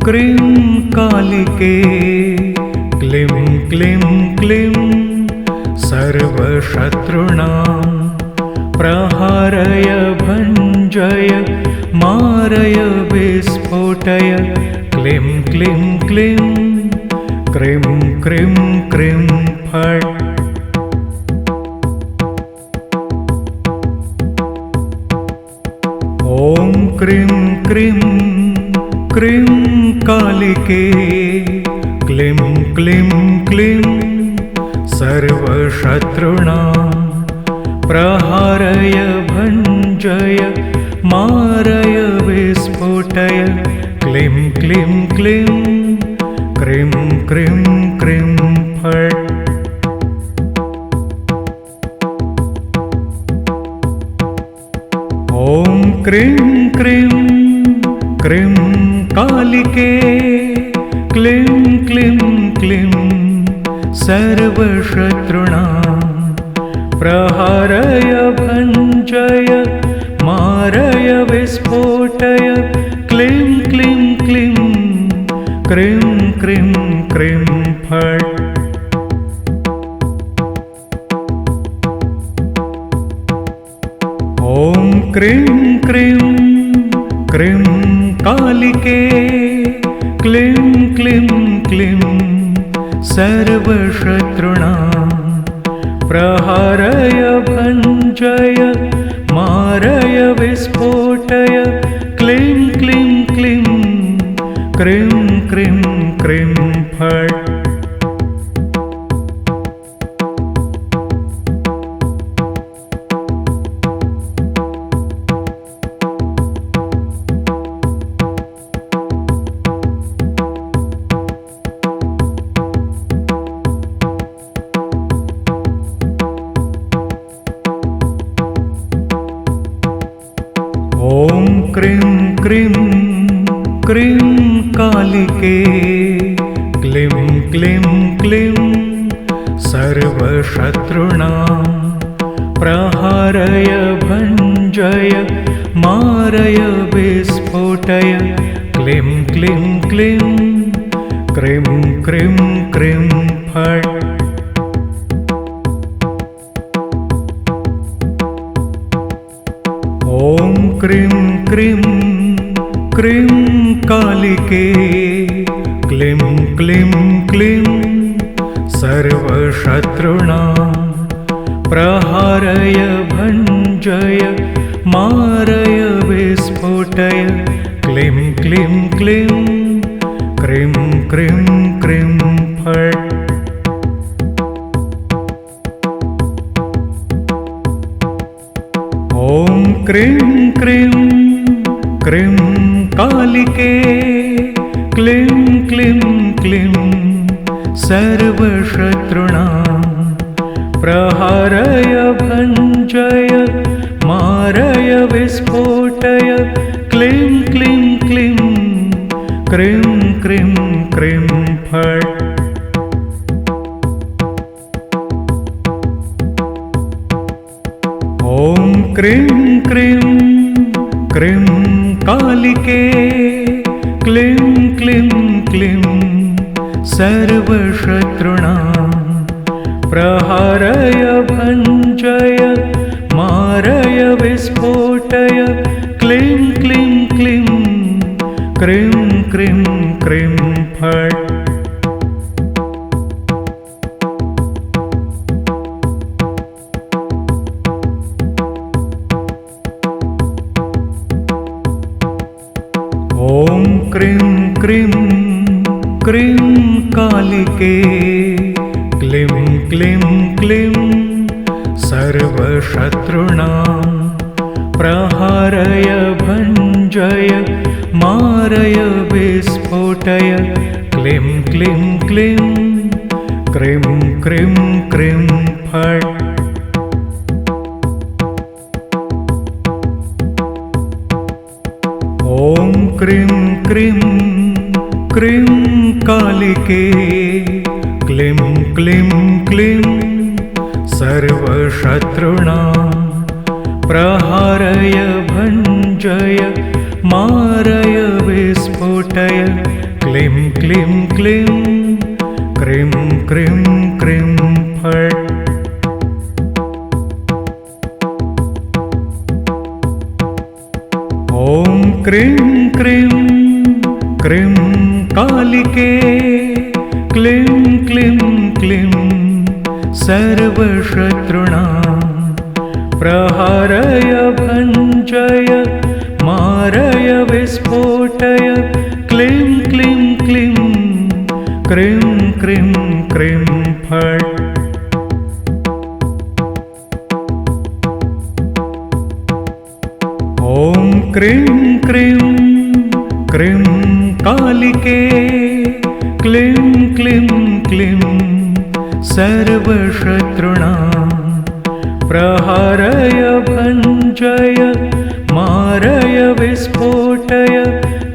Cream कालिके क्लीं क्लीं क्लीं सर्वशत्रूणां प्रहारय भञ्जय मारय विस्फोटय क्लीं क्लीं क्लीं क्रीं क्रीं क्रीं फट्। ॐ क्रीं क्रीं क्रीं कालिके क्लीं क्लीं क्लीं सर्वशत्रूणां प्रहारय भञ्जय मारय विस्फोटय क्लीं क्लीं क्लीं क्रीं क्रीं क्रीं फट्। ॐ क्रीं क्रीं क्रीं कालिके क्लीं क्लीं क्लीं सर्वशत्रूणां प्रहारय भञ्जय मारय विस्फोटय क्लीं क्लीं क्लीं क्रीं क्रीं क्रीं फट्। ॐ क्रीं क्रीं क्रीं कालिके क्लीं क्लीं क्लीं सर्वशत्रूणां प्रहारय भञ्जय मारय विस्फोटय क्लीं क्लीं क्लीं क्रीं क्रीं क्रीं फट्। ॐ क्रीं क्रीं क्रीं कालिके क्लीं क्लीं क्लीं सर्वशत्रूणां प्रहारय भञ्जय मारय विस्फोटय क्लीं क्लीं क्लीं क्रीं क्रीं क्रीं फट्। ॐ क्रीं क्रीं क्रीं कालिके क्लीं क्लीं क्लीं सर्वशत्रूणां प्रहारय भञ्जय मारय विस्फोटय क्लीं क्लीं क्लीं क्रीं क्रीं क्रीं फट्। ॐ क्रीं क्रीं क्रीं कालिके क्लीं क्लीं क्लीं सर्वशत्रूणां प्रहारय भञ्जय मारय विस्फोटय क्लीं क्लीं क्लीं क्रीं क्रीं क्रीं फट्। ॐ क्रीं क्रीं क्रीं कालिके क्लीं क्लीं क्लीं सर्वशत्रूणां प्रहारय भञ्जय मारय विस्फोटय क्लीं क्लीं क्लीं क्रीं क्रीं क्रीं फट्। ॐ क्रीं क्रीं क्रीं कालिके क्लीं क्लीं क्लीं सर्वशत्रूणां प्रहारय भञ्जय मारय विस्फोटय क्लीं क्लीं क्लीं क्रीं क्रीं क्रीं फट्। ॐ क्रीं क्रीं क्रीं कालिके क्लीं क्लीं क्लीं सर्वशत्रूणां प्रहारय भञ्जय मारय विस्फोटय क्लीं क्लीं क्लीं क्रीं क्रीं क्रीं फट्। ॐ क्रीं क्रीं क्रीं कालिके क्लीं क्लीं क्लीं सर्वशत्रूणां प्रहारय भञ्जय मारय विस्फोटय क्लीं क्लीं क्लीं क्रीं क्रीं क्रीं फट्। ॐ क्रीं क्रीं क्रीं कालिके क्लीं क्लीं क्लीं सर्वशत्रूणां प्रहारय भञ्जय मारय विस्फोटय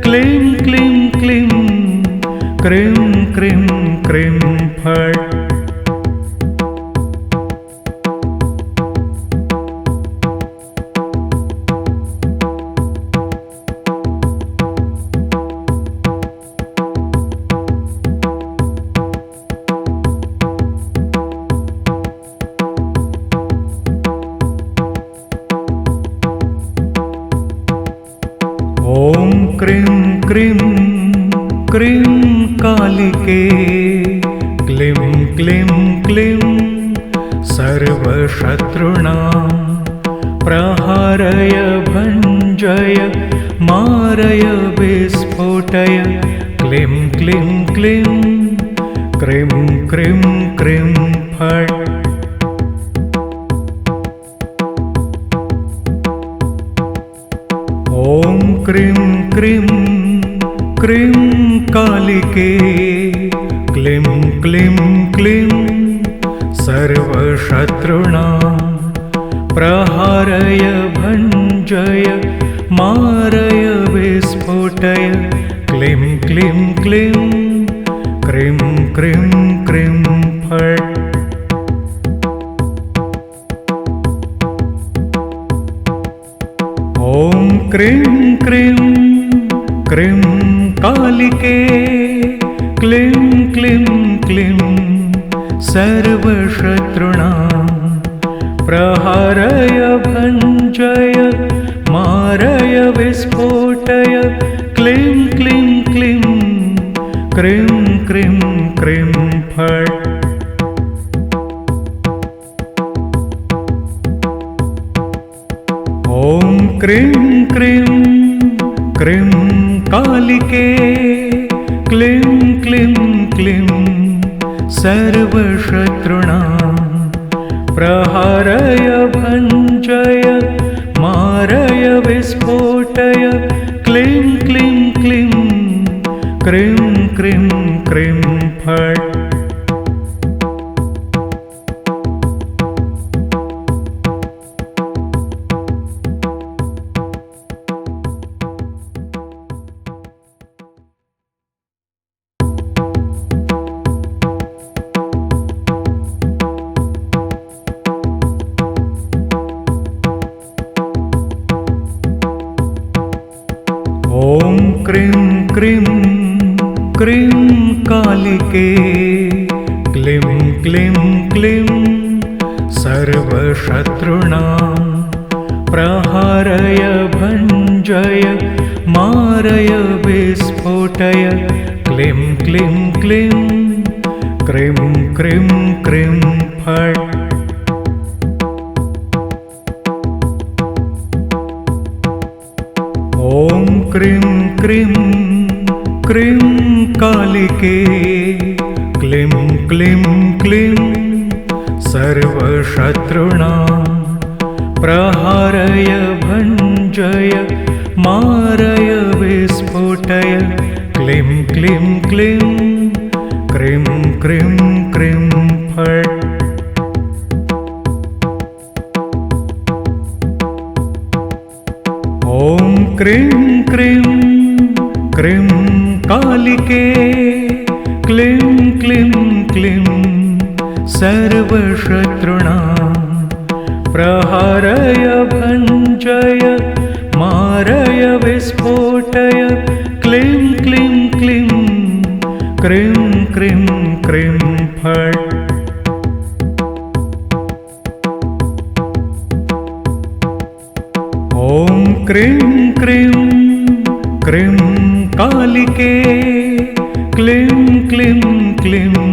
क्लीं क्लीं क्लीं क्रीं क्रीं क्रीं फट्। ॐ क्रीं क्रीं क्रीं कालिके क्लीं क्लीं क्लीं सर्वशत्रूणां प्रहारय भञ्जय मारय विस्फोटय क्लीं क्लीं क्लीं क्रीं क्रीं क्रीं फट्। ॐ क्रीं क्रीं क्रीं कालिके क्लीं क्लीं क्लीं सर्वशत्रूणां प्रहारय भञ्जय मारय विस्फोटय क्लीं क्लीं क्लीं क्रीं क्रीं क्रीं फट्। ॐ क्रीं क्रीं क्रीं कालिके क्लीं क्लीं क्लीं सर्वशत्रूणां प्रहारय भञ्जय मारय विस्फोटय क्लीं क्लीं क्लीं क्रीं क्रीं क्रीं फट्। ॐ क्रीं क्रीं क्रीं कालिके क्लीं क्लीं क्लीं सर्वशत्रूणां प्रहारय भञ्जय मारय विस्फोटय क्लीं क्लीं क्लीं क्रीं क्रीं क्रीं फट्। ॐ क्रीं क्रीं क्रीं कालिके क्लीं क्लीं क्लीं सर्वशत्रूणां प्रहारय भञ्जय मारय विस्फोटय क्लीं क्लीं क्लीं क्रीं क्रीं क्रीं फट्। ॐ क्रीं क्रीं क्रीं कालिके क्लीं क्लीं क्लीं सर्वशत्रूणां प्रहारय भञ्जय मारय विस्फोटय क्लीं क्लीं क्लीं क्रीं क्रीं क्रीं फट्। ॐ क्रीं क्रीं क्रीं कालिके क्लीं क्लीं क्लीं सर्वशत्रूणां प्रहारय भञ्जय मारय विस्फोटय क्लीं क्लीं क्लीं क्रीं क्रीं क्रीं फट्। ॐ क्रीं क्रीं क्रीं कालिके क्लीं क्लीं क्लीं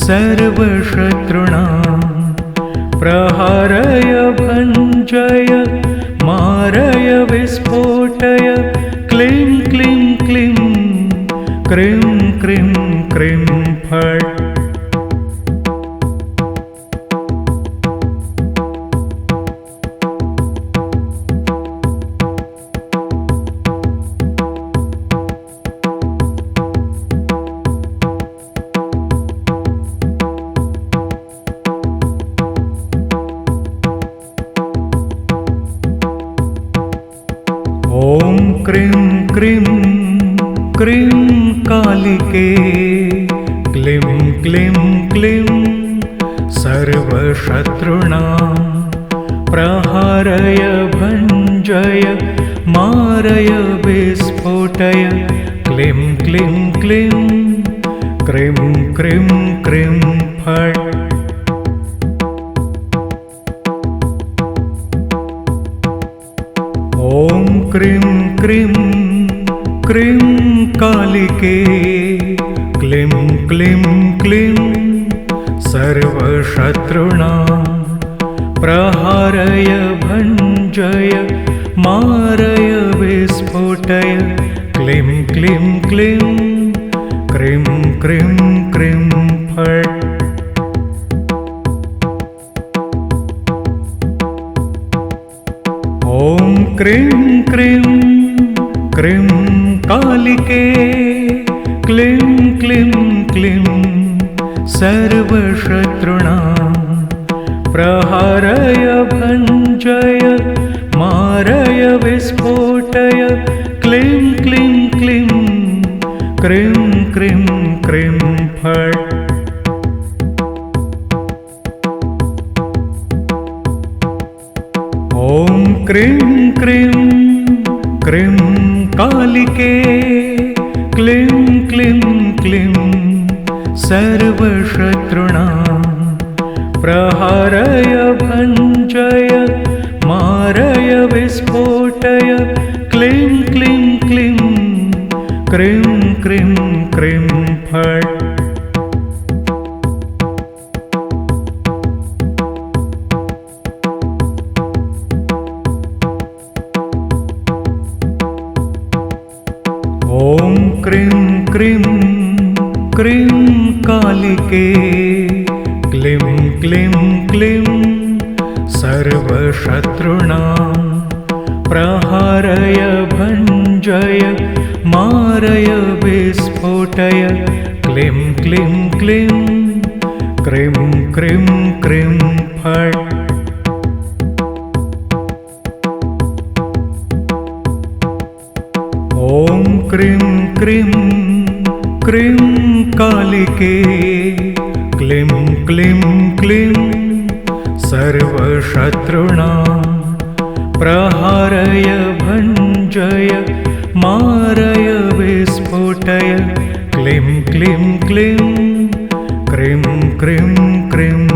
सर्वशत्रूणां प्रहारय भञ्जय मारय विस्फोटय क्लीं क्लीं क्लीं क्रीं क्रीं क्रीं फट्। ॐ क्रीं क्रीं क्रीं कालिके क्लीं क्लीं क्लीं सर्वशत्रूणां प्रहारय भञ्जय मारय विस्फोटय क्लीं क्लीं क्लीं क्रीं क्रीं क्रीं फट्। ॐ क्रीं क्रीं क्रीं कालिके क्लीं क्लीं क्लीं सर्वशत्रूणां प्रहारय भञ्जय मारय विस्फोटय क्लीं क्लीं क्लीं क्रीं क्रीं क्रीं फट्। ॐ क्रीं क्रीं क्रीं कालिके क्लीं क्लीं क्लीं सर्वशत्रूणां प्रहारय भञ्जय मारय विस्फोटय क्लीं क्लीं क्लीं क्रीं क्रीं क्रीं फट्। ॐ क्रीं क्रीं क्रीं कालिके क्लीं क्लीं क्लीं सर्वशत्रूणां प्रहारय भञ्जय मारय विस्फोटय क्लीं क्लीं क्लीं क्रीं क्रीं क्रीं फट्। ॐ क्रीं क्रीं क्रीं कालिके क्लीं क्लीं क्लीं सर्वशत्रूणां प्रहारय भञ्जय मारय विस्फोटय क्लीं क्लीं क्लीं क्रीं क्रीं क्रीं फट्। ॐ क्रीं क्रीं क्रीं कालिके क्लीं क्लीं क्लीं सर्वशत्रूणां प्रहारय भञ्जय मारय विस्फोटय क्लीं क्लीं क्लीं क्रीं क्रीं क्रीं